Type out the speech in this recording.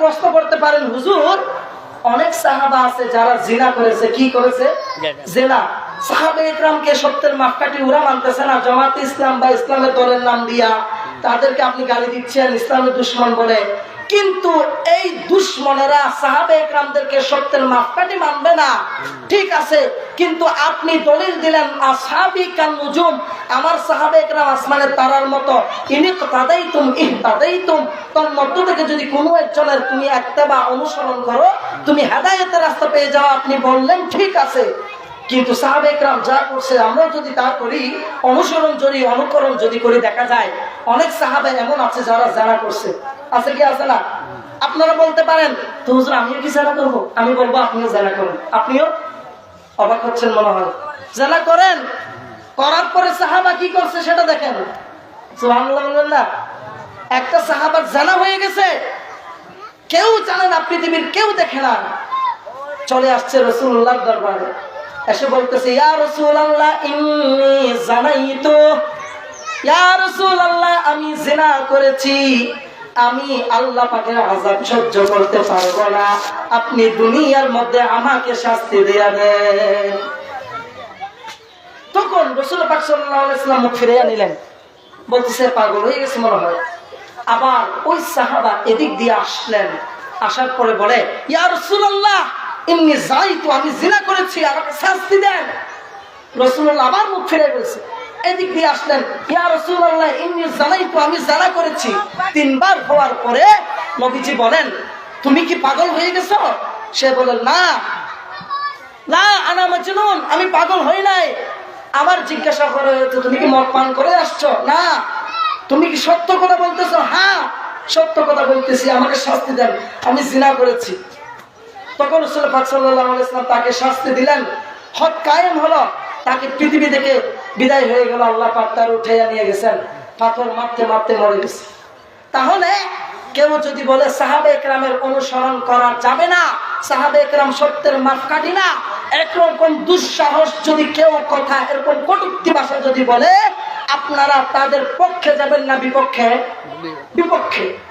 প্রশ্ন করতে পারেন, হুজুর অনেক সাহাবা আছে যারা জিনা করেছে। কি করেছে? জিনা। সাহাবে ইকরামকে সত্যের মাপকাঠি ওরা মানতেছে না, জামাতে ইসলাম বা ইসলামের দলের নাম দিয়া তাদেরকে আপনি গালি দিচ্ছেন ইসলামের দুশমন বলে। কিন্তু এই দুশমনেরা সাহাবে ইকরামদেরকে সত্যের মাপকাঠি মানবে না, ঠিক আছে, কিন্তু আপনি দলিল দিলেন আসহাবি কান নুজুম, আমার সাহাবে ইকরাম আসমানের তারার মতো, ইহতাদাইতুম, তোর মধ্য থেকে যদি কোনো একজনের তুমি ইত্তেবা অনুসরণ করো তুমি হেদায়েতের রাস্তা পেয়ে যাও। আপনি বললেন ঠিক আছে, কিন্তু সাহাবে ইকরাম যা করছে আমরা যদি তা করি, অনুসরণ যদি অনুকরণ যদি করি, দেখা যায় অনেক সাহাবা এমন আছে যারা জানা করছে। আছে কি আছে না? আপনারা বলতে পারেন তো হুজুর আমিও কি জানা করবো? আমি বলবো আপনিও জানা করেন। আপনিও অবাক হচ্ছেন মনে হয়। জানা করেন, করার পরে সাহাবা কি করছে সেটা দেখেন। সুবহানাল্লাহ। একটা সাহাবার জানা হয়ে গেছে, কেউ জানে না, পৃথিবীর কেউ দেখে না, চলে আসছে রাসূলুল্লাহর দরবারে, এসে বলতেছে ইয়া রাসূলুল্লাহ ইন্নী জানাইতু, ইয়া রাসূলুল্লাহ আমি জিনা করেছি, আমি আল্লাহ পাকের আযাব সহ্য করতে পারবো না, আপনি দুনিয়ার মধ্যে আমাকে শাস্তি দিয়ে দেন। তখন রাসূল পাক সাল্লাল্লাহু আলাইহি ওয়াসাল্লাম মুখ ফিরিয়ে নিলেন, বলতেছে পাগল হয়ে গেছে মনে হয়। আবার ওই সাহাবা এদিক দিয়ে আসলেন, আসার পরে বলে ইয়া রাসূলুল্লাহ ইন্নী যাইতু, আমি জিনা করেছি, আমাকে শাস্তি দেন। রাসূলুল্লাহ আবার মুখ ফিরে গেছে, এদিক দিয়ে আসলেন, ইয়া রাসূলুল্লাহ ইন্নী যানাইতু, আমি জানা করেছি। তিনবার হওয়ার পরে নবীজি বলেন তুমি কি পাগল হয়ে গেছো? সে বলে না না আনা মাজনুন, আমি পাগল হই নাই। আবার জিজ্ঞাসা করে তুমি কি মদ পান করে আসছো? না। তুমি কি সত্য কথা বলতেছো? হ্যাঁ সত্য কথা বলতেছি, আমাকে শাস্তি দেন, আমি জিনা করেছি। তখন রাসূল পাক সাল্লাল্লাহু আলাইহি ওয়াসাল্লাম তাকে শাস্তি দিলেন, হক কায়েম হলো, তাকে পৃথিবী থেকে বিদায় হয়ে গেল, আল্লাহ পাক তার উঠাইয়া নিয়ে গেছেন, পাথর মারতে মারতে মরে গেছে। তাহলে কেউ যদি বলে সাহাবে ইকরামের অনুসরণ করা যাবে না, সাহাবে ইকরাম সত্যের মাপকাঠি না, এরকম দুঃসাহস যদি কেউ কথা এরকম কটূক্তি ভাষা যদি বলে, আপনারা তাদের পক্ষে যাবেন না বিপক্ষে? বিপক্ষে।